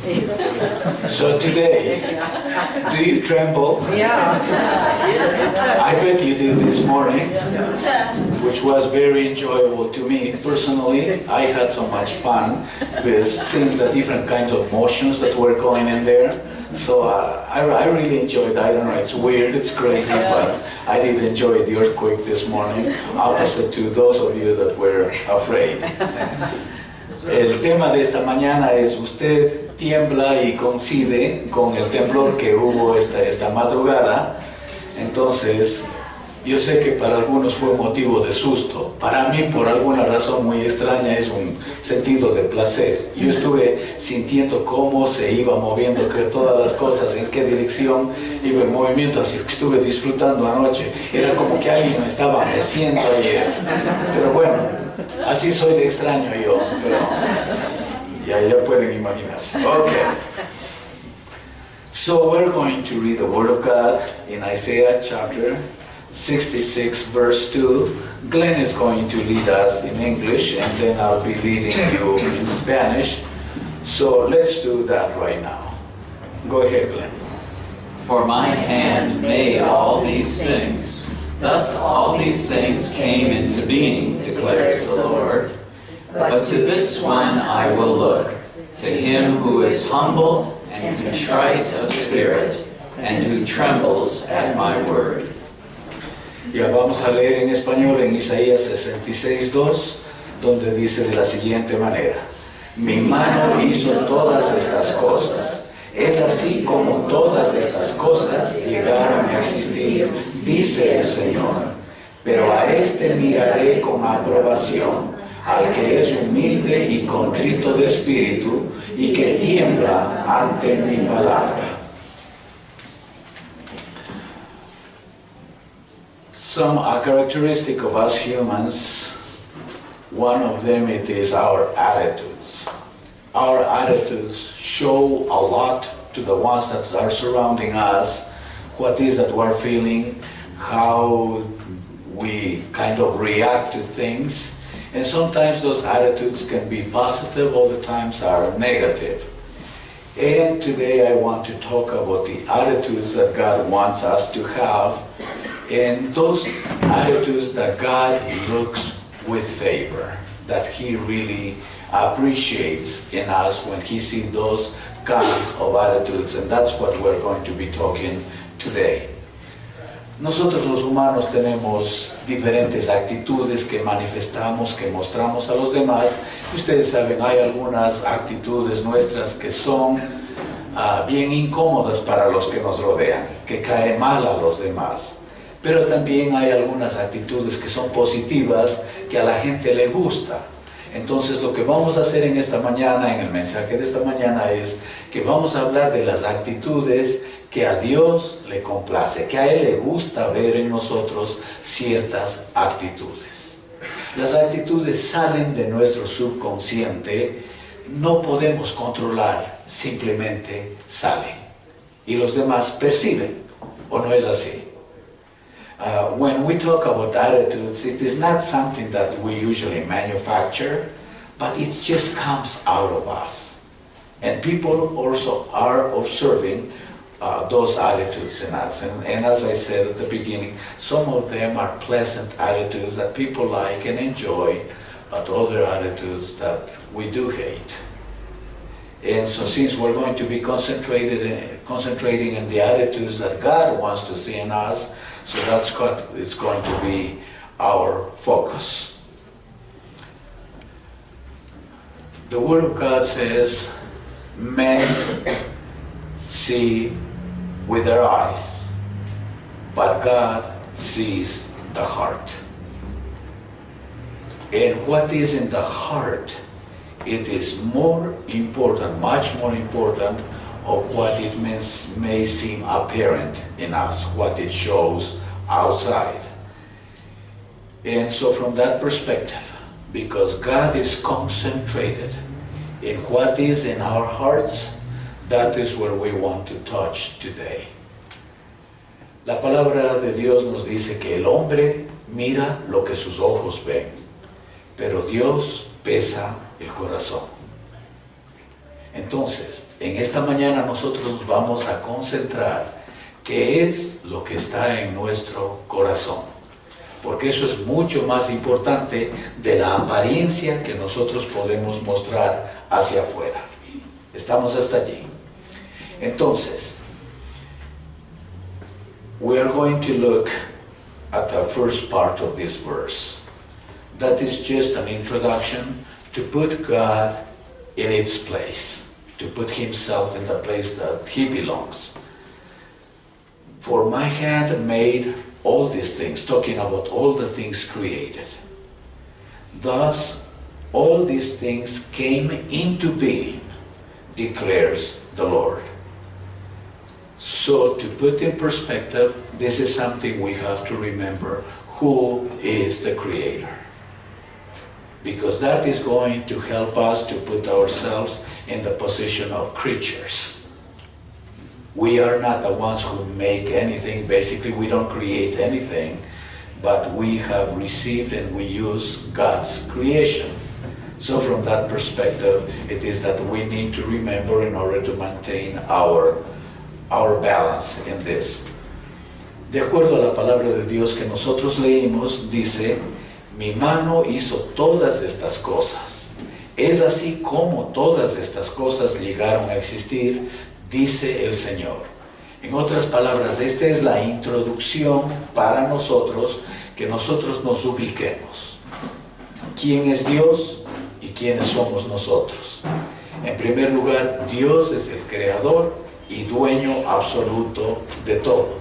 So today, do you tremble? Yeah. I bet you did this morning, which was very enjoyable to me personally. I had so much fun with seeing the different kinds of motions that were going in there. So I really enjoyed it. I don't know, it's weird, it's crazy, but I did enjoy the earthquake this morning, opposite to those of you that were afraid. El tema de esta mañana es: usted tiembla y coincide con el temblor que hubo esta madrugada. Entonces, yo sé que para algunos fue motivo de susto. Para mí, por alguna razón muy extraña, es un sentido de placer. Yo estuve sintiendo cómo se iba moviendo todas las cosas, en qué dirección iba el movimiento, así que estuve disfrutando anoche. Era como que alguien me estaba meciendo ayer. Pero bueno, así soy de extraño yo, pero ya pueden imaginarse. Okay. So we're going to read the Word of God in Isaiah chapter 66 verse 2. Glenn is going to lead us in English, and then I'll be leading you in Spanish. So let's do that right now. Go ahead, Glenn. For my hand made all these things. Thus all these things came into being, declares the Lord. But to this one I will look, to him who is humble and contrite of spirit, and who trembles at my word. Ya vamos a leer en español en Isaías 66:2, donde dice de la siguiente manera: Mi mano hizo todas estas cosas. Es así como todas estas cosas llegaron a existir, dice el Señor. Pero a este miraré con aprobación, al que es humilde y contrito de espíritu, y que tiembla ante mi palabra. Some are characteristic of us humans. One of them, it is our attitudes. Our attitudes show a lot to the ones that are surrounding us, what is that we're feeling, how we kind of react to things. And sometimes those attitudes can be positive, other times are negative. And today I want to talk about the attitudes that God wants us to have, and those attitudes that God looks with favor, that He really appreciates in us when He sees those kinds of attitudes, and that's what we're going to be talking today. Nosotros los humanos tenemos diferentes actitudes que manifestamos, que mostramos a los demás. Ustedes saben, hay algunas actitudes nuestras que son bien incómodas para los que nos rodean, que caen mal a los demás. Pero también hay algunas actitudes que son positivas, que a la gente le gusta. Entonces lo que vamos a hacer en esta mañana, en el mensaje de esta mañana, es que vamos a hablar de las actitudes que a Dios le complace, que a Él le gusta ver en nosotros ciertas actitudes. Las actitudes salen de nuestro subconsciente, no podemos controlar, simplemente salen. Y los demás perciben, ¿o no es así? When we talk about attitudes, it is not something that we usually manufacture, but it just comes out of us. And people also are observing those attitudes in us. And as I said at the beginning, some of them are pleasant attitudes that people like and enjoy, but other attitudes that we do hate. And so since we're going to be concentrating in the attitudes that God wants to see in us, so that's what it's going to be our focus. The Word of God says, men see with their eyes, but God sees the heart. And what is in the heart, it is more important, much more important of what it may seem apparent in us, what it shows outside. And so from that perspective, because God is concentrated in what is in our hearts, that is where we want to touch today. La palabra de Dios nos dice que el hombre mira lo que sus ojos ven, pero Dios pesa el corazón. Entonces, En esta mañana nosotros nos vamos a concentrar qué es lo que está en nuestro corazón, porque eso es mucho más importante de la apariencia que nosotros podemos mostrar hacia afuera. Estamos hasta allí. Entonces, we are going to look at the first part of this verse. That is just an introduction to put God in its place, to put himself in the place that he belongs. For my hand made all these things, talking about all the things created. Thus, all these things came into being, declares the Lord. So, to put in perspective, this is something we have to remember. Who is the Creator? Because that is going to help us to put ourselves in the position of creatures. We are not the ones who make anything. Basically, we don't create anything, but we have received and we use God's creation. So from that perspective, it is that we need to remember in order to maintain our balance in this. De acuerdo a la palabra de Dios que nosotros leímos, dice, mi mano hizo todas estas cosas. Es así como todas estas cosas llegaron a existir, dice el Señor. En otras palabras, esta es la introducción para nosotros, que nosotros nos ubiquemos. ¿Quién es Dios y quiénes somos nosotros? En primer lugar, Dios es el creador y dueño absoluto de todo.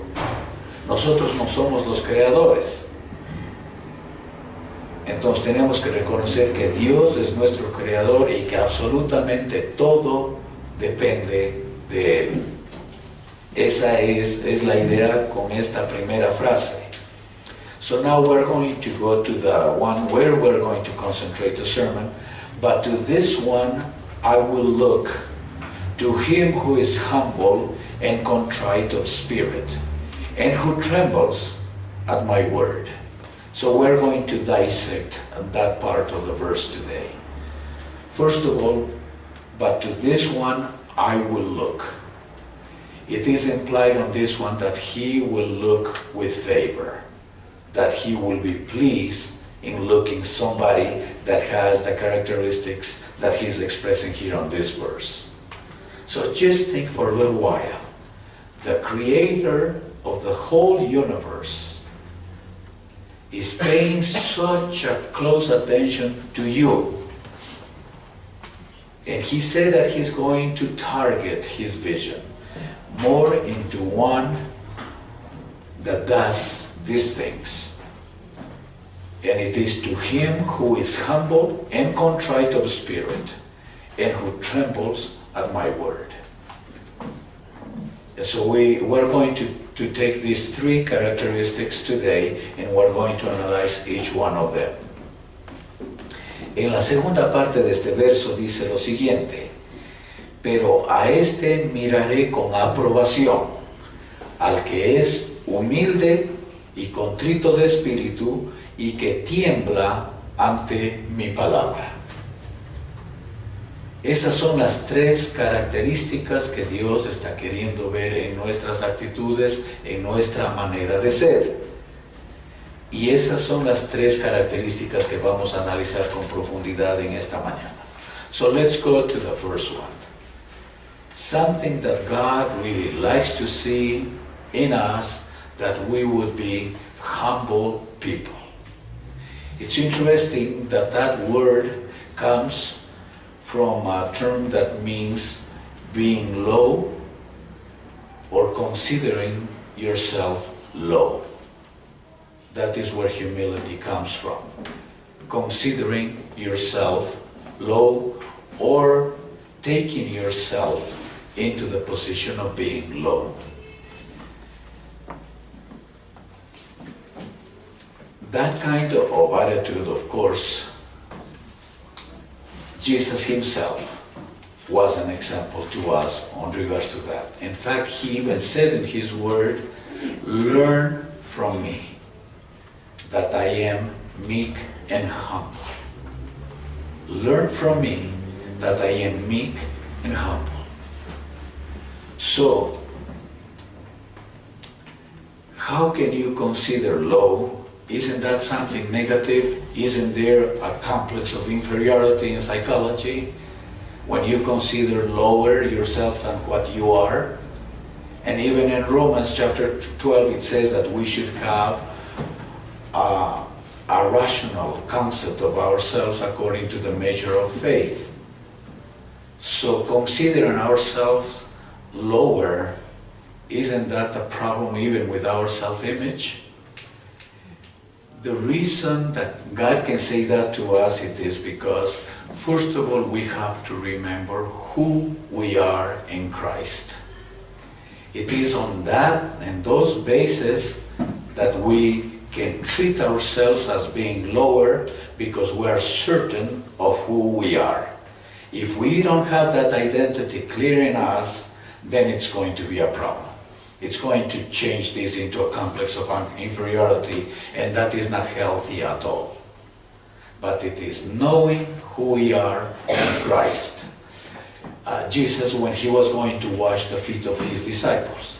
Nosotros no somos los creadores. Entonces tenemos que reconocer que Dios es nuestro creador y que absolutamente todo depende de Él. Esa es la idea con esta primera frase. So now we're going to go to the one where we're going to concentrate the sermon. But to this one I will look, to him who is humble and contrite of spirit, and who trembles at my word. So we're going to dissect that part of the verse today. First of all, but to this one I will look. It is implied on this one that he will look with favor, that he will be pleased in looking somebody that has the characteristics that he's expressing here on this verse. So just think for a little while. The creator of the whole universe is paying such a close attention to you. And he said that he's going to target his vision more into one that does these things. And it is to him who is humble and contrite of spirit, and who trembles at my word. And so we're going to take these three characteristics today, and we're going to analyze each one of them. En la segunda parte de este verso dice lo siguiente: pero a este miraré con aprobación, al que es humilde y contrito de espíritu, y que tiembla ante mi palabra. Esas son las tres características que Dios está queriendo ver en nuestras actitudes, en nuestra manera de ser. Y esas son las tres características que vamos a analizar con profundidad en esta mañana. So let's go to the first one. Something that God really likes to see in us, that we would be humble people. It's interesting that that word comes from a term that means being low or considering yourself low. That is where humility comes from. Considering yourself low, or taking yourself into the position of being low. That kind of attitude, of course, Jesus himself was an example to us on regards to that. In fact, he even said in his word, learn from me, that I am meek and humble. Learn from me that I am meek and humble. So, how can you consider low? Isn't that something negative? Isn't there a complex of inferiority in psychology? When you consider lower yourself than what you are? And even in Romans chapter 12 it says that we should have a rational concept of ourselves according to the measure of faith. So considering ourselves lower, isn't that a problem even with our self-image? The reason that God can say that to us, it is because, first of all, we have to remember who we are in Christ. It is on that and those bases that we can treat ourselves as being lower, because we are certain of who we are. If we don't have that identity clear in us, then it's going to be a problem. It's going to change this into a complex of inferiority, and that is not healthy at all. But it is knowing who we are in Christ. Jesus, when he was going to wash the feet of his disciples,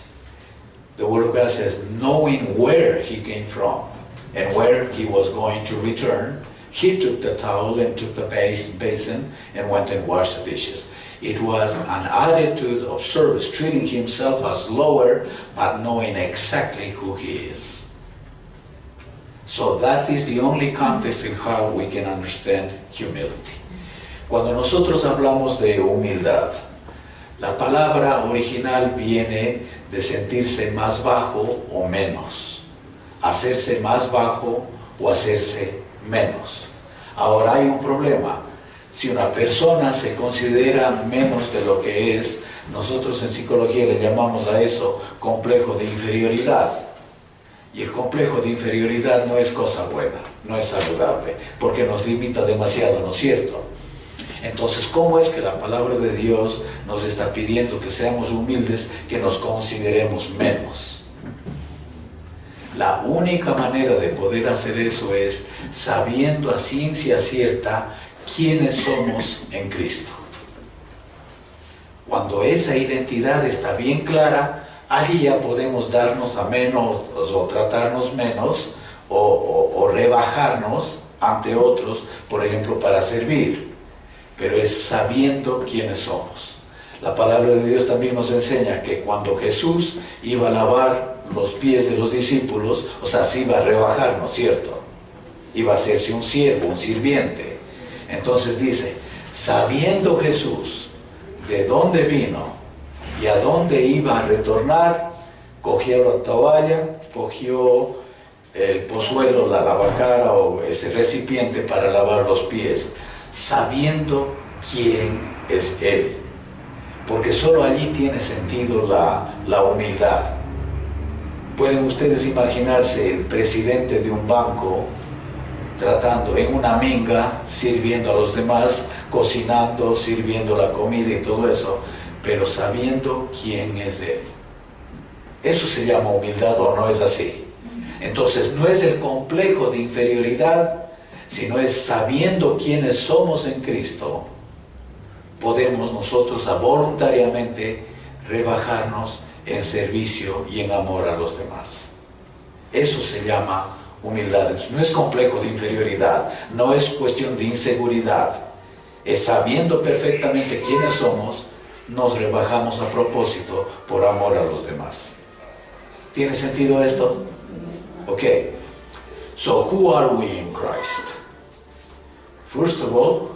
the Word of God says, knowing where he came from and where he was going to return, he took the towel and took the basin and went and washed the dishes. It was an attitude of service, treating himself as lower, but knowing exactly who he is. So that is the only context in how we can understand humility. Cuando nosotros hablamos de humildad, la palabra original viene de sentirse más bajo o menos, hacerse más bajo o hacerse menos. Ahora hay un problema. Si una persona se considera menos de lo que es, nosotros en psicología le llamamos a eso complejo de inferioridad. Y el complejo de inferioridad no es cosa buena, no es saludable, porque nos limita demasiado, ¿no es cierto? Entonces, ¿cómo es que la palabra de Dios nos está pidiendo que seamos humildes, que nos consideremos menos? La única manera de poder hacer eso es sabiendo a ciencia cierta quiénes somos en Cristo. Cuando esa identidad está bien clara, allí ya podemos darnos a menos o tratarnos menos o rebajarnos ante otros, por ejemplo, para servir. Pero es sabiendo quiénes somos. La palabra de Dios también nos enseña que cuando Jesús iba a lavar los pies de los discípulos, o sea, se iba a rebajar, ¿no es cierto? Iba a hacerse un siervo, un sirviente. Entonces dice, sabiendo Jesús de dónde vino y a dónde iba a retornar, cogió la toalla, cogió el pozuelo, la lavacara o ese recipiente para lavar los pies, sabiendo quién es Él. Porque solo allí tiene sentido la humildad. ¿Pueden ustedes imaginarse el presidente de un banco tratando en una minga, sirviendo a los demás, cocinando, sirviendo la comida y todo eso, pero sabiendo quién es Él? Eso se llama humildad, ¿o no es así? Entonces no es el complejo de inferioridad, sino es sabiendo quiénes somos en Cristo, podemos nosotros voluntariamente rebajarnos en servicio y en amor a los demás. Eso se llama humildad. No es complejo de inferioridad, no es cuestión de inseguridad, es sabiendo perfectamente quiénes somos, nos rebajamos a propósito por amor a los demás. ¿Tiene sentido esto? Okay. So who are we in Christ? First of all,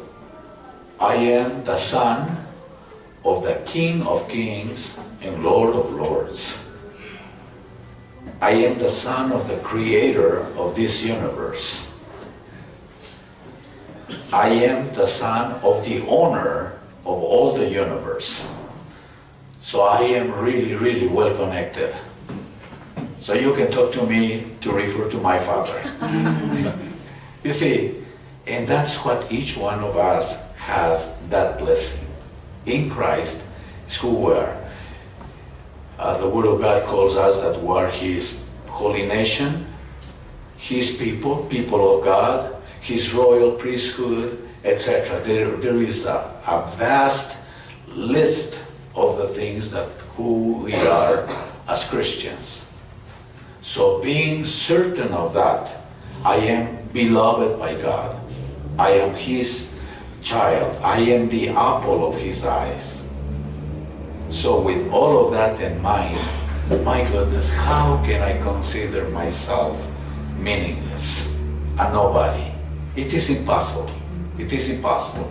I am the son of the King of Kings and Lord of Lords. I am the son of the Creator of this universe. I am the son of the owner of all the universe. So I am really, really well connected. So you can talk to me to refer to my Father. You see, and that's what each one of us has, that blessing. In Christ is who we are. The Word of God calls us that we are His holy nation, His people, people of God, His royal priesthood, etc. There is a vast list of the things that who we are as Christians. So being certain of that, I am beloved by God. I am His child. I am the apple of His eyes. So with all of that in mind, my goodness, how can I consider myself meaningless? A nobody. It is impossible. It is impossible.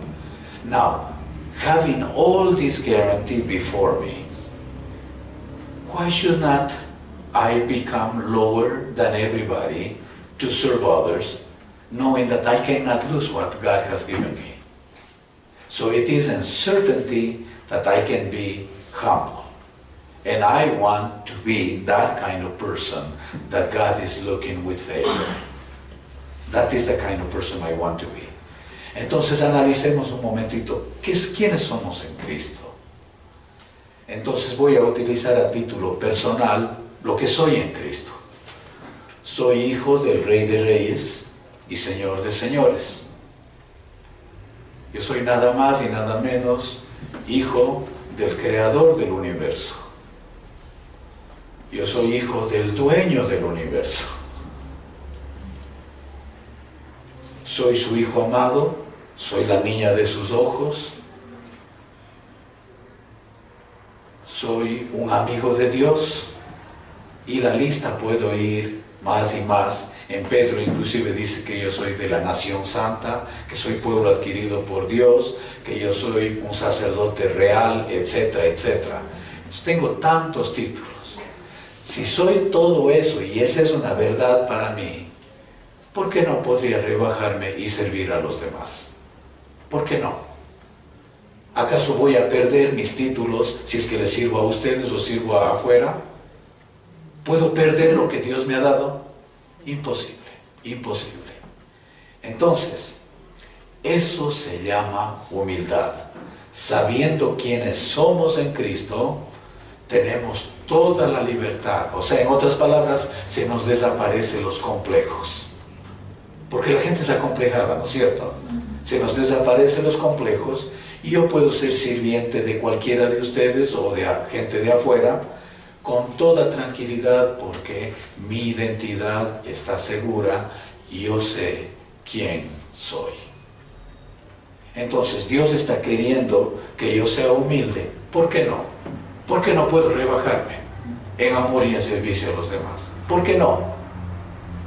Now, having all this guarantee before me, why should not I become lower than everybody to serve others, knowing that I cannot lose what God has given me? So it is in certainty that I can be humble. And I want to be that kind of person that God is looking with favor. That is the kind of person I want to be. Entonces analicemos un momentito, ¿quiénes somos en Cristo? Entonces voy a utilizar a título personal lo que soy en Cristo. Soy hijo del Rey de Reyes y Señor de Señores. Yo soy nada más y nada menos hijo del Creador del universo. Yo soy hijo del dueño del universo. Soy su hijo amado, soy la niña de sus ojos, soy un amigo de Dios, y la lista puedo ir más y más. En Pedro inclusive dice que yo soy de la nación santa, que soy pueblo adquirido por Dios, que yo soy un sacerdote real, etcétera, etcétera. Entonces, tengo tantos títulos. Si soy todo eso y esa es una verdad para mí, ¿por qué no podría rebajarme y servir a los demás? ¿Por qué no? ¿Acaso voy a perder mis títulos si es que les sirvo a ustedes o sirvo afuera? ¿Puedo perder lo que Dios me ha dado? Imposible, imposible. Entonces, eso se llama humildad. Sabiendo quiénes somos en Cristo, tenemos toda la libertad. O sea, en otras palabras, se nos desaparecen los complejos. Porque la gente es acomplejada, ¿no es cierto? Se nos desaparecen los complejos y yo puedo ser sirviente de cualquiera de ustedes o de gente de afuera con toda tranquilidad, porque mi identidad está segura y yo sé quién soy. Entonces Dios está queriendo que yo sea humilde. ¿Por qué no? ¿Por qué no puedo rebajarme en amor y en servicio a los demás? ¿Por qué no?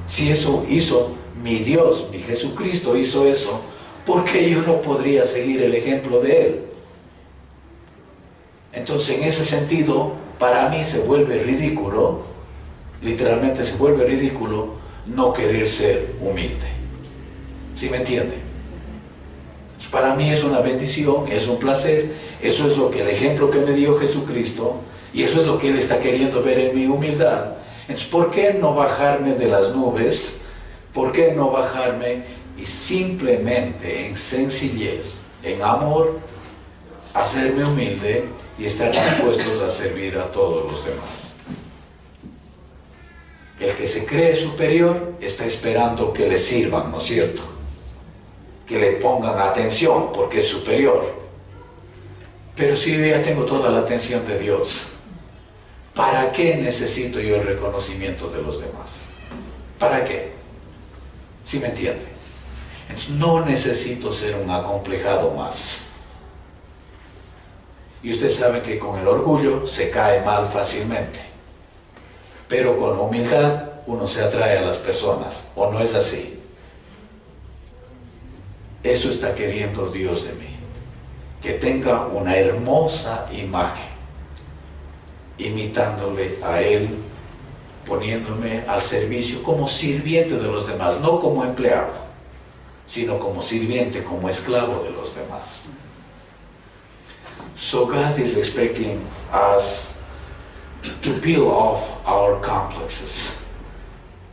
Si eso hizo mi Dios, mi Jesucristo hizo eso, ¿por qué yo no podría seguir el ejemplo de Él? Entonces, en ese sentido, para mí se vuelve ridículo, literalmente se vuelve ridículo, no querer ser humilde. ¿Sí me entiende? Para mí es una bendición, es un placer, eso es lo que el ejemplo que me dio Jesucristo, y eso es lo que Él está queriendo ver en mi humildad. Entonces, ¿por qué no bajarme de las nubes? ¿Por qué no bajarme y simplemente en sencillez, en amor, hacerme humilde y estar dispuestos a servir a todos los demás? El que se cree superior está esperando que le sirvan, ¿no es cierto? Que le pongan atención porque es superior. Pero si yo ya tengo toda la atención de Dios, ¿para qué necesito yo el reconocimiento de los demás? ¿Para qué? ¿Sí me entiende? Entonces, no necesito ser un acomplejado más. Y usted sabe que con el orgullo se cae mal fácilmente. Pero con humildad uno se atrae a las personas, ¿o no es así? Eso está queriendo Dios de mí, que tenga una hermosa imagen, imitándole a Él, poniéndome al servicio como sirviente de los demás, no como empleado, sino como sirviente, como esclavo de los demás. So God is expecting us to peel off our complexes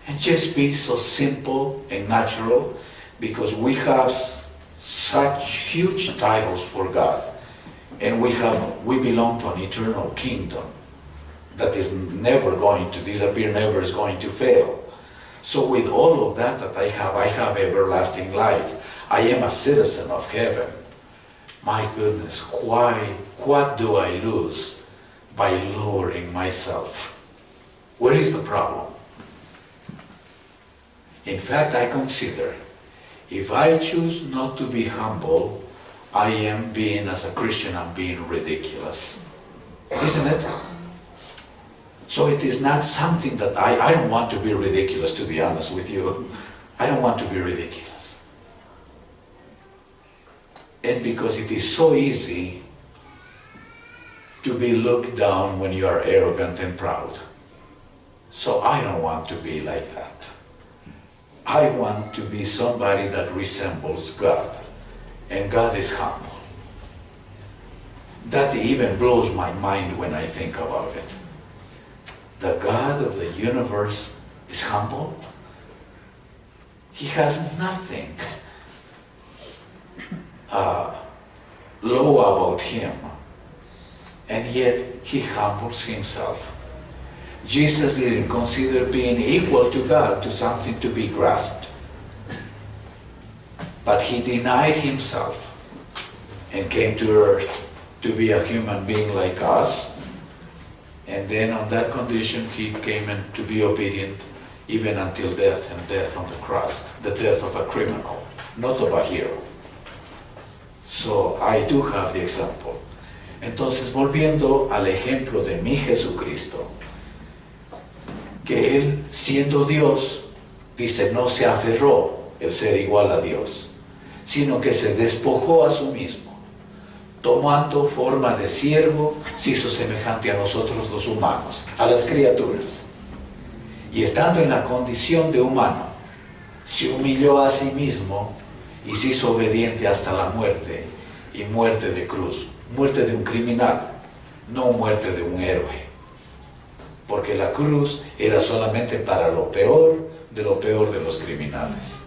and just be so simple and natural, because we have such huge titles for God, and we belong to an eternal kingdom that is never going to disappear, never is going to fail. So with all of that I have everlasting life. I am a citizen of heaven. My goodness, what do I lose by lowering myself? Where is the problem? In fact, I consider if I choose not to be humble, I am being, as a Christian, I'm being ridiculous. Isn't it? So it is not something that I don't want to be ridiculous, to be honest with you. I don't want to be ridiculous. And because it is so easy to be looked down when you are arrogant and proud. So I don't want to be like that. I want to be somebody that resembles God. And God is humble. That even blows my mind when I think about it. The God of the universe is humble. He has nothing low about him. And yet he humbles himself. Jesus didn't consider being equal to God to something to be grasped. But he denied himself and came to earth to be a human being like us. And then on that condition, he came in to be obedient even until death, and death on the cross, the death of a criminal, not of a hero. So I do have the example. Entonces, volviendo al ejemplo de mi Jesucristo, que él, siendo Dios, dice, no se aferró el ser igual a Dios, sino que se despojó a sí mismo, tomando forma de siervo, se hizo semejante a nosotros los humanos, a las criaturas. Y estando en la condición de humano, se humilló a sí mismo y se hizo obediente hasta la muerte, y muerte de cruz, muerte de un criminal, no muerte de un héroe. Porque la cruz era solamente para lo peor de los criminales.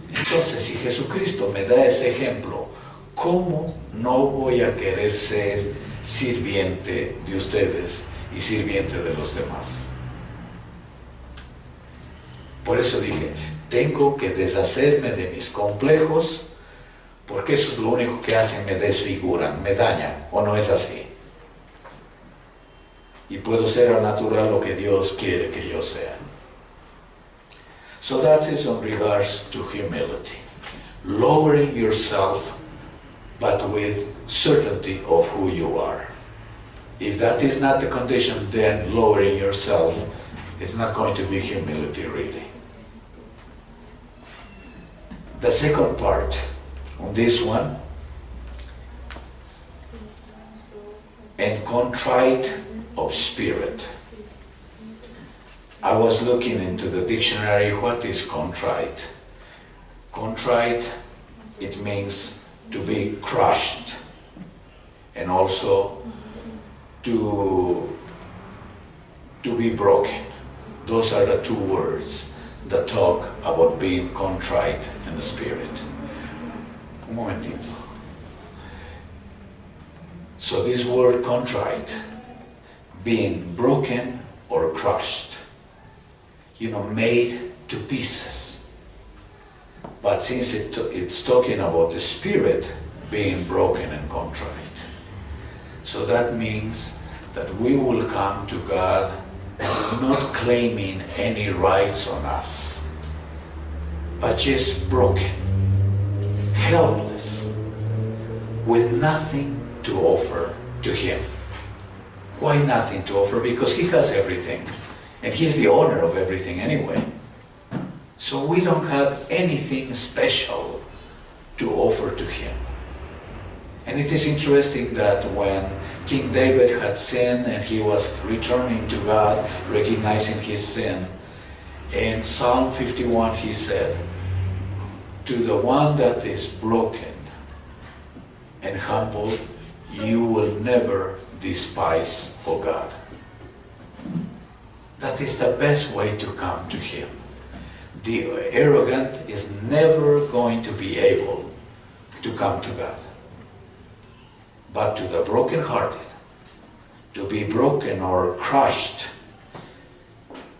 Entonces, si Jesucristo me da ese ejemplo, ¿cómo no voy a querer ser sirviente de ustedes y sirviente de los demás? Por eso dije, tengo que deshacerme de mis complejos, porque eso es lo único que hacen, me desfiguran, me dañan, ¿o no es así? Y puedo ser al natural lo que Dios quiere que yo sea. So that is in regards to humility. Lowering yourself, but with certainty of who you are. If that is not the condition, then lowering yourself is not going to be humility, really. The second part on this one, and contrite of spirit. I was looking into the dictionary, what is contrite? Contrite, it means to be crushed, and also to be broken. Those are the two words that talk about being contrite in the spirit. Un momentito. So this word contrite, being broken or crushed, made to pieces. But since it's talking about the spirit being broken and contrite, so that means that we will come to God not claiming any rights on us, but just broken, helpless, with nothing to offer to Him. Why nothing to offer? Because He has everything, and He's the owner of everything anyway. So we don't have anything special to offer to Him. And it is interesting that when King David had sinned and he was returning to God, recognizing his sin, in Psalm 51 he said, "To the one that is broken and humble, you will never despise, O God." That is the best way to come to Him. The arrogant is never going to be able to come to God. But to the brokenhearted, to be broken or crushed,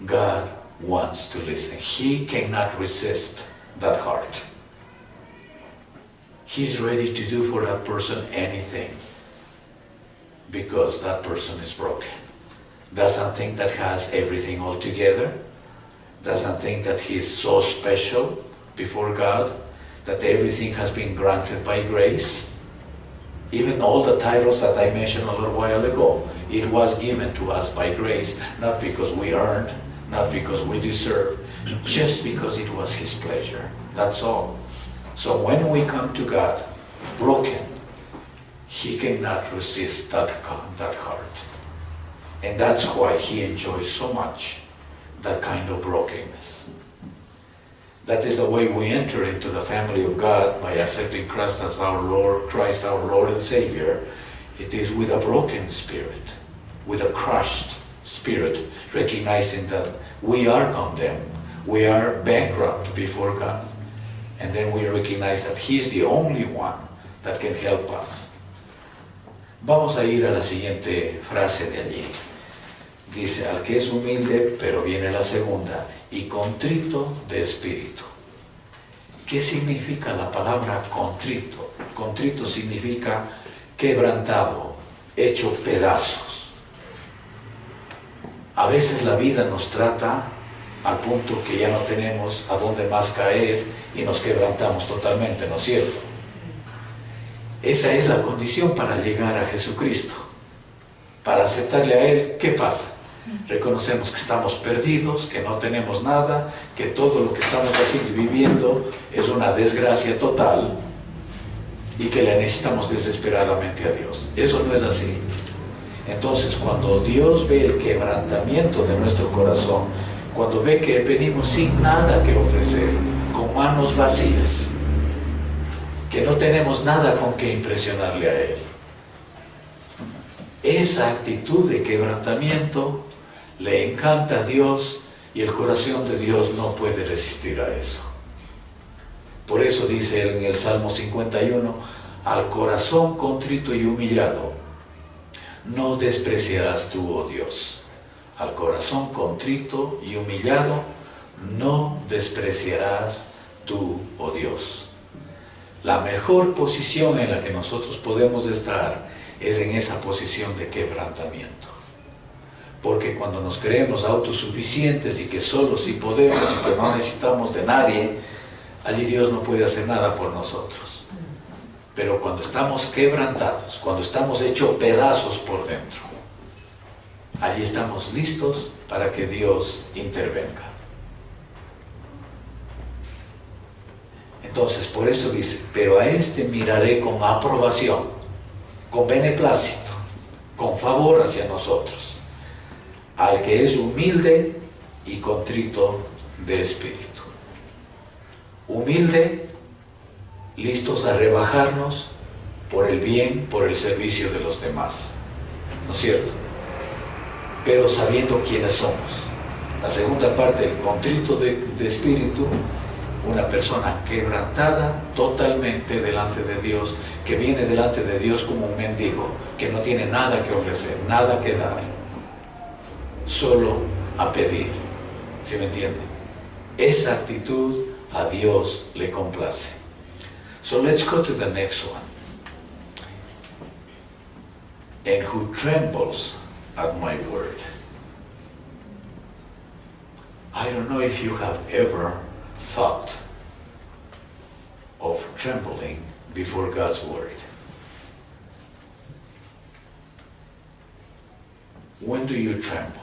God wants to listen. He cannot resist that heart. He's ready to do for that person anything because that person is broken. Doesn't think that has everything all together. Doesn't think that he's so special before God, that everything has been granted by grace. Even all the titles that I mentioned a little while ago, it was given to us by grace, not because we earned, not because we deserve, just because it was His pleasure. That's all. So when we come to God broken, He cannot resist that heart. And that's why He enjoys so much that kind of brokenness. That is the way we enter into the family of God, by accepting Christ as our Lord, Christ our Lord and Savior. It is with a broken spirit, with a crushed spirit, recognizing that we are condemned, we are bankrupt before God. And then we recognize that He is the only one that can help us. Vamos a ir a la siguiente frase de allí. Dice, al que es humilde, pero viene la segunda, y contrito de espíritu. ¿Qué significa la palabra contrito? Contrito significa quebrantado, hecho pedazos. A veces la vida nos trata al punto que ya no tenemos a dónde más caer y nos quebrantamos totalmente, ¿no es cierto? Esa es la condición para llegar a Jesucristo. Para aceptarle a Él, ¿qué pasa? Reconocemos que estamos perdidos, que no tenemos nada, que todo lo que estamos haciendo y viviendo es una desgracia total y que le necesitamos desesperadamente a Dios. Eso no es así. Entonces, cuando Dios ve el quebrantamiento de nuestro corazón, cuando ve que venimos sin nada que ofrecer, con manos vacías, que no tenemos nada con que impresionarle a Él, esa actitud de quebrantamiento le encanta a Dios y el corazón de Dios no puede resistir a eso. Por eso dice Él en el Salmo 51, al corazón contrito y humillado no despreciarás tú, oh Dios. Al corazón contrito y humillado no despreciarás tú, oh Dios. La mejor posición en la que nosotros podemos estar es en esa posición de quebrantamiento. Porque cuando nos creemos autosuficientes y que solos sí podemos y que no necesitamos de nadie, allí Dios no puede hacer nada por nosotros. Pero cuando estamos quebrantados, cuando estamos hechos pedazos por dentro, allí estamos listos para que Dios intervenga. Entonces, por eso dice, pero a este miraré con aprobación, con beneplácito, con favor hacia nosotros, al que es humilde y contrito de espíritu. Humilde, listos a rebajarnos por el bien, por el servicio de los demás, ¿no es cierto? Pero sabiendo quiénes somos. La segunda parte, el contrito de espíritu, una persona quebrantada totalmente delante de Dios, que viene delante de Dios como un mendigo, que no tiene nada que ofrecer, nada que dar, solo a pedir. ¿Sí me entiende? Esa actitud a Dios le complace. So let's go to the next one. And who trembles at my word. I don't know if you have ever thought of trembling before God's word. When do you tremble?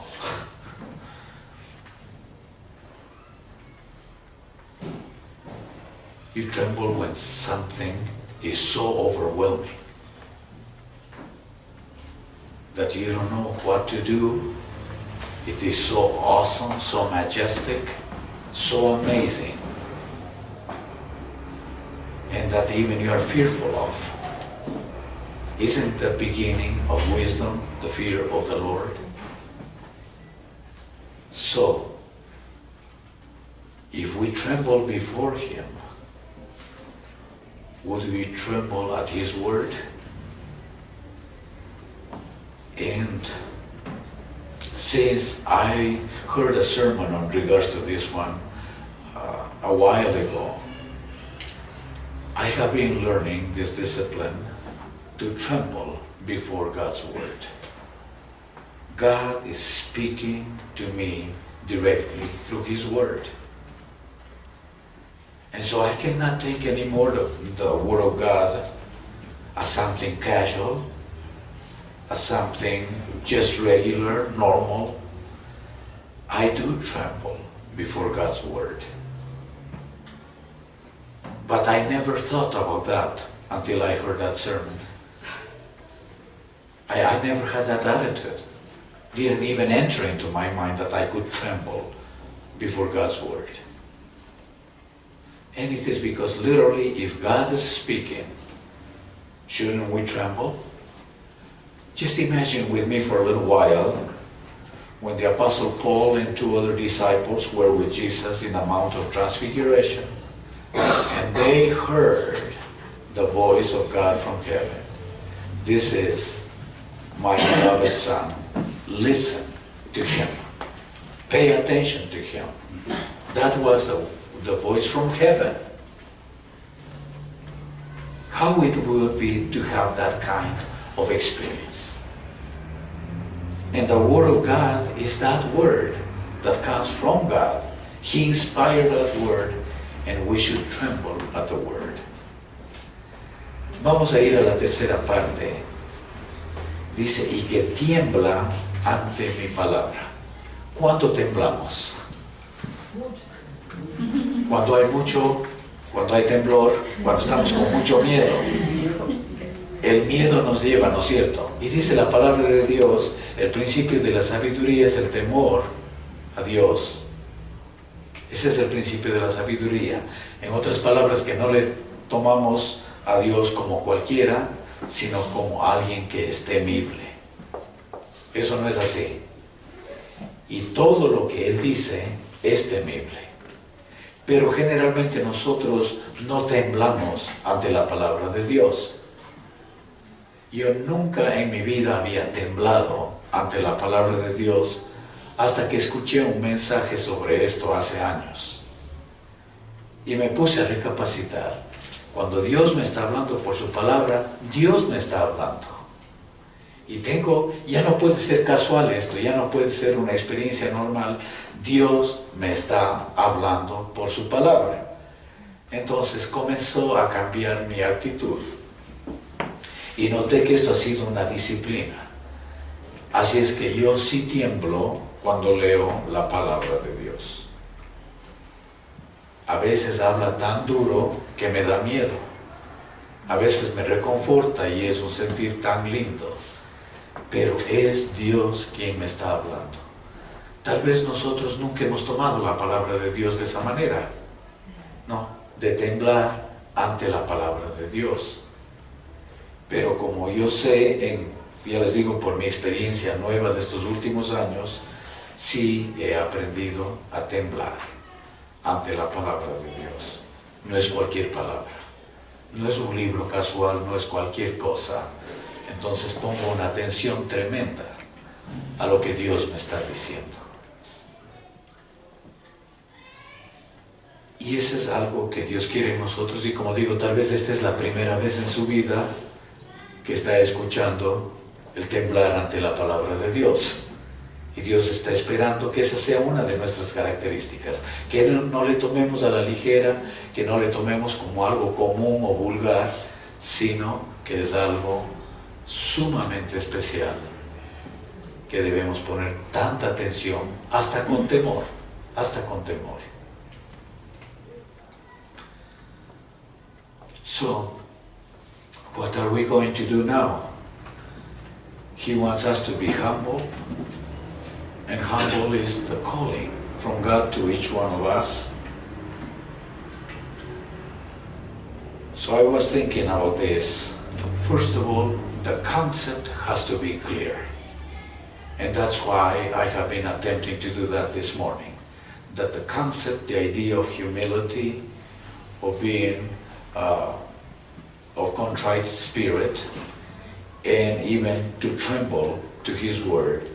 You tremble when something is so overwhelming that you don't know what to do. It is so awesome, so majestic, so amazing, and that even you are fearful of. Isn't the beginning of wisdom the fear of the Lord? So, if we tremble before Him, would we tremble at His word? And since I heard a sermon on regards to this one a while ago, I have been learning this discipline to tremble before God's word. God is speaking to me directly through His word. And so I cannot take anymore the word of God as something casual, as something just regular, normal. I do tremble before God's word. But I never thought about that until I heard that sermon. I never had that attitude. Didn't even enter into my mind that I could tremble before God's word. And it is because literally, if God is speaking, shouldn't we tremble? Just imagine with me for a little while when the Apostle Paul and 2 other disciples were with Jesus in the Mount of Transfiguration, and they heard the voice of God from heaven. This is my beloved Son. Listen to Him. Pay attention to Him. That was the voice from heaven. How it would be to have that kind of experience. And the Word of God is that Word that comes from God. He inspired that Word, and we should tremble at the Word. Vamos a ir a la tercera parte. Dice, y que tiembla ante mi palabra. ¿Cuánto temblamos? Cuando hay mucho, cuando hay temblor, cuando estamos con mucho miedo. El miedo nos lleva, ¿no es cierto? Y dice la palabra de Dios, el principio de la sabiduría es el temor a Dios. Ese es el principio de la sabiduría. En otras palabras, que no le tomamos a Dios como cualquiera, sino como alguien que es temible. Eso no es así. Y todo lo que Él dice es temible. Pero generalmente nosotros no temblamos ante la palabra de Dios. Yo nunca en mi vida había temblado ante la palabra de Dios hasta que escuché un mensaje sobre esto hace años. Y me puse a recapacitar. Cuando Dios me está hablando por su palabra, Dios me está hablando. Y ya no puede ser casual esto, ya no puede ser una experiencia normal. Dios me está hablando por su palabra. Entonces comenzó a cambiar mi actitud. Y noté que esto ha sido una disciplina. Así es que yo sí tiemblo cuando leo la palabra de Dios. A veces habla tan duro que me da miedo. A veces me reconforta y es un sentir tan lindo. Pero es Dios quien me está hablando. Tal vez nosotros nunca hemos tomado la palabra de Dios de esa manera. No, de temblar ante la palabra de Dios. Pero como yo sé, ya les digo por mi experiencia nueva de estos últimos años, sí he aprendido a temblar ante la palabra de Dios. No es cualquier palabra, no es un libro casual, no es cualquier cosa. Entonces pongo una atención tremenda a lo que Dios me está diciendo. Y eso es algo que Dios quiere en nosotros, y como digo, tal vez esta es la primera vez en su vida que está escuchando el temblar ante la palabra de Dios. Y Dios está esperando que esa sea una de nuestras características, que no le tomemos a la ligera, que no le tomemos como algo común o vulgar, sino que es algo sumamente especial, que debemos poner tanta atención, hasta con temor, hasta con temor. So, what are we going to do now? He wants us to be humble, and humble is the calling from God to each one of us. So I was thinking about this. First of all, the concept has to be clear. And that's why I have been attempting to do that this morning. That the concept, the idea of humility, of being of contrite spirit, and even to tremble to His word,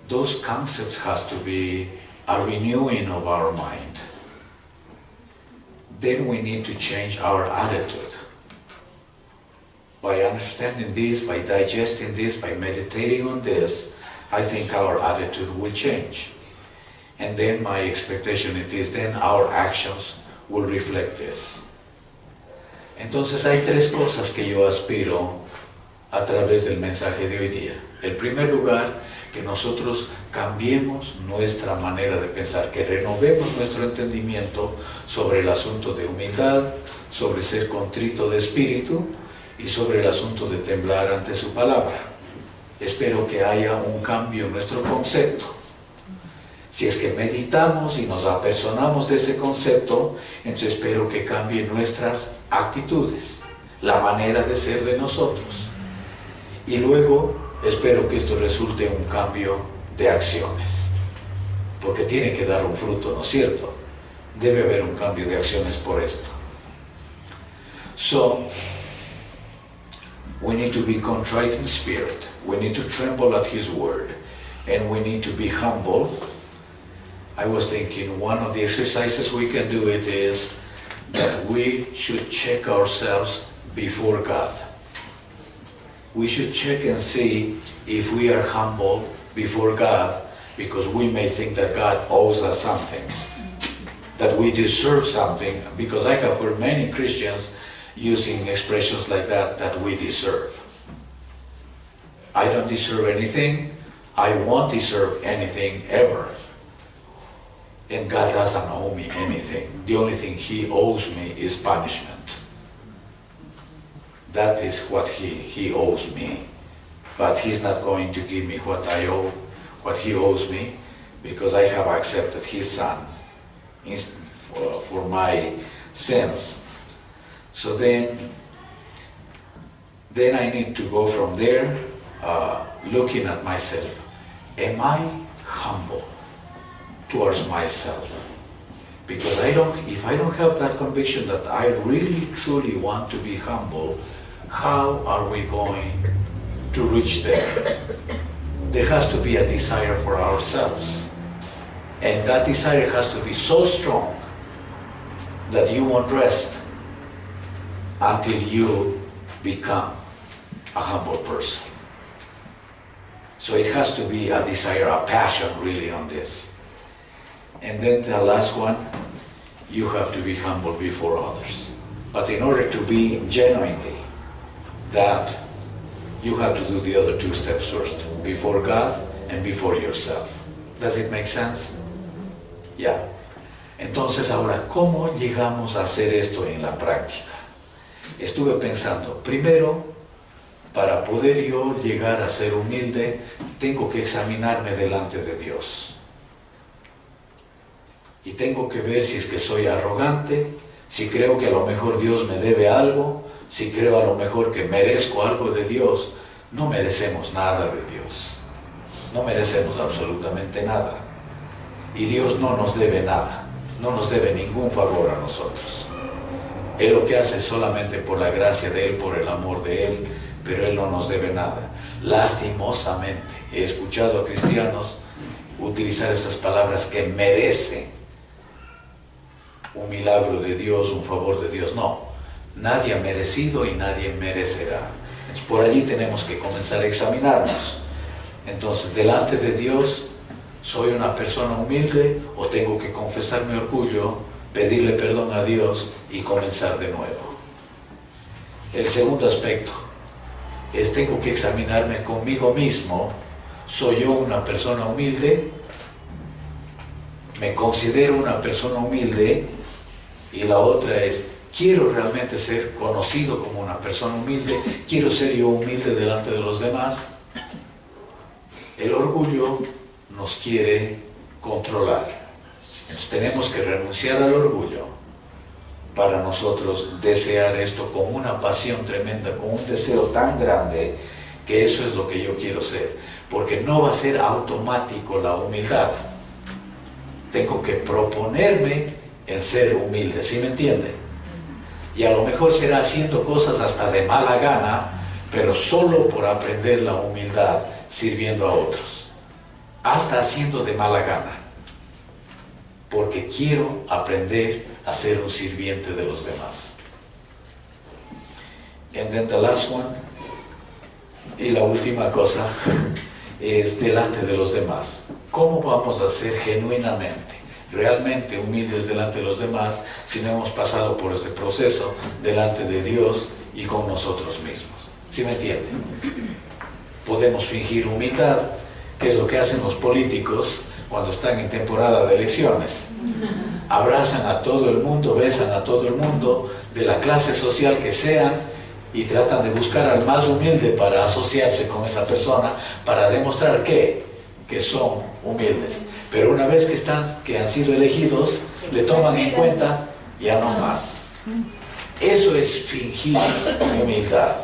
those concepts has to be a renewing of our mind. then we need to change our attitude. By understanding this, by digesting this, by meditating on this, I think our attitude will change. And then my expectation it is, then our actions will reflect this. Entonces hay tres cosas que yo aspiro a través del mensaje de hoy día. En primer lugar, que nosotros cambiemos nuestra manera de pensar, que renovemos nuestro entendimiento sobre el asunto de humildad, sobre ser contrito de espíritu y sobre el asunto de temblar ante su palabra. Espero que haya un cambio en nuestro concepto. Si es que meditamos y nos apersonamos de ese concepto, entonces espero que cambien nuestras actitudes, la manera de ser de nosotros. Y luego espero que esto resulte en un cambio de acciones, porque tiene que dar un fruto, ¿no es cierto? Debe haber un cambio de acciones por esto. So, we need to be contrite in spirit, we need to tremble at His word, and we need to be humble. I was thinking one of the exercises we can do it is that we should check ourselves before God. We should check and see if we are humble before God, because we may think that God owes us something, that we deserve something, because I have heard many Christians using expressions like that we deserve. I don't deserve anything, I won't deserve anything ever. And God doesn't owe me anything. The only thing He owes me is punishment. That is what he owes me. But He's not going to give me what He owes me, because I have accepted His Son for my sins. So then I need to go from there, looking at myself. Am I humble towards myself? Because if I don't have that conviction that I really truly want to be humble, how are we going to reach there? There has to be a desire for ourselves. And that desire has to be so strong that you won't rest until you become a humble person. So it has to be a desire, a passion really on this. And then the last one, you have to be humble before others. But in order to be genuinely that, you have to do the other two steps first, before God and before yourself. Does it make sense? Yeah. Entonces ahora, ¿cómo llegamos a hacer esto en la práctica? Estuve pensando, primero, para poder yo llegar a ser humilde, tengo que examinarme delante de Dios. Y tengo que ver si es que soy arrogante, si creo que a lo mejor Dios me debe algo, si creo a lo mejor que merezco algo de Dios. No merecemos nada de Dios. No merecemos absolutamente nada. Y Dios no nos debe nada. No nos debe ningún favor a nosotros. Él lo que hace es solamente por la gracia de Él, por el amor de Él, pero Él no nos debe nada. Lastimosamente, he escuchado a cristianos utilizar esas palabras que merecen un milagro de Dios, un favor de Dios. No, nadie ha merecido y nadie merecerá. Por allí tenemos que comenzar a examinarnos. Entonces, delante de Dios, ¿soy una persona humilde o tengo que confesar mi orgullo, pedirle perdón a Dios y comenzar de nuevo? El segundo aspecto es, tengo que examinarme conmigo mismo. ¿Soy yo una persona humilde? ¿Me considero una persona humilde? Y la otra es, ¿quiero realmente ser conocido como una persona humilde? ¿Quiero ser yo humilde delante de los demás? El orgullo nos quiere controlar. Entonces tenemos que renunciar al orgullo para nosotros desear esto con una pasión tremenda, con un deseo tan grande, que eso es lo que yo quiero ser. Porque no va a ser automático la humildad. Tengo que proponerme en ser humilde, ¿sí me entiende? Y a lo mejor será haciendo cosas hasta de mala gana, pero solo por aprender la humildad, sirviendo a otros. Hasta haciendo de mala gana. porque quiero aprender a ser un sirviente de los demás. And then the last one, y la última cosa, es delante de los demás. ¿Cómo vamos a ser genuinamente, realmente humildes delante de los demás si no hemos pasado por este proceso delante de Dios y con nosotros mismos? ¿Sí me entienden? Podemos fingir humildad, que es lo que hacen los políticos cuando están en temporada de elecciones. Abrazan a todo el mundo, besan a todo el mundo, de la clase social que sean, y tratan de buscar al más humilde para asociarse con esa persona, para demostrar que son humildes. Pero una vez que han sido elegidos, le toman en cuenta, ya no más. Eso es fingir humildad.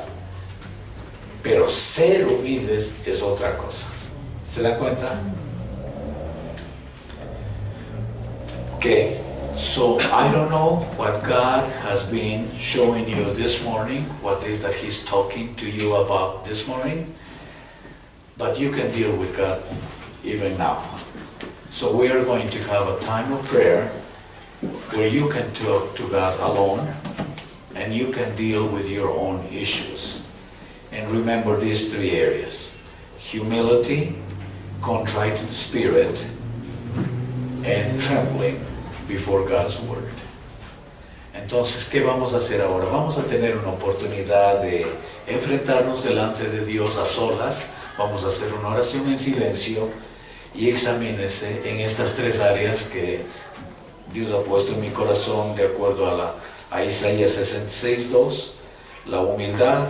Pero ser humildes es otra cosa. ¿Se dan cuenta? Okay, so I don't know what God has been showing you this morning, what is that He's talking to you about this morning, but you can deal with God even now. So we are going to have a time of prayer where you can talk to God alone and you can deal with your own issues. And remember these three areas: humility, contrite in spirit, and trembling before God's word. Entonces, ¿qué vamos a hacer ahora? Vamos a tener una oportunidad de enfrentarnos delante de Dios a solas. Vamos a hacer una oración en silencio y examínese en estas tres áreas que Dios ha puesto en mi corazón de acuerdo a Isaías 66:2, la humildad,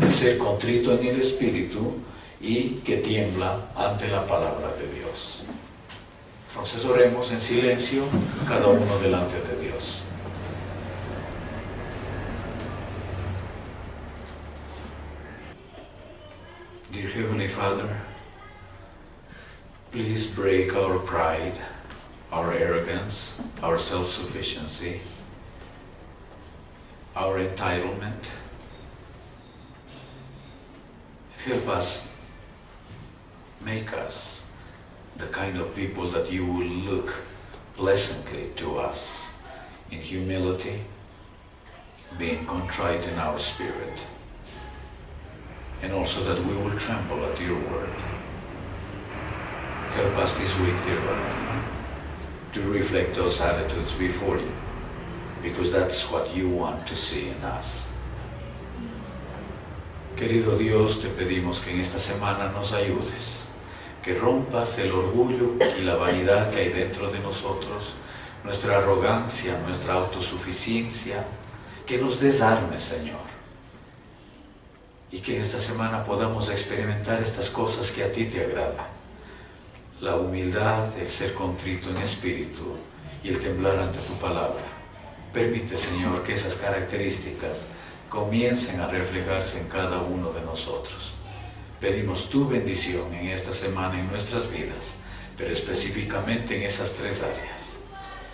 el ser contrito en el espíritu y que tiembla ante la palabra de Dios. Entonces oremos en silencio, cada uno delante de Dios. Dear Heavenly Father, please break our pride, our arrogance, our self-sufficiency, our entitlement. Help us, make us the kind of people that you will look pleasantly to us in humility, being contrite in our spirit, and also that we will tremble at your word. Help us this week, dear God, to reflect those attitudes before you, because that's what you want to see in us. Querido Dios, te pedimos que en esta semana nos ayudes, que rompas el orgullo y la vanidad que hay dentro de nosotros, nuestra arrogancia, nuestra autosuficiencia, que nos desarmes, Señor, y que en esta semana podamos experimentar estas cosas que a ti te agradan: la humildad, el ser contrito en espíritu y el temblar ante tu palabra. Permite, Señor, que esas características comiencen a reflejarse en cada uno de nosotros. Pedimos tu bendición en esta semana en nuestras vidas, pero específicamente en esas tres áreas.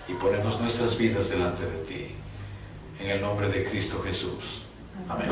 Y ponemos nuestras vidas delante de ti. En el nombre de Cristo Jesús. Amén.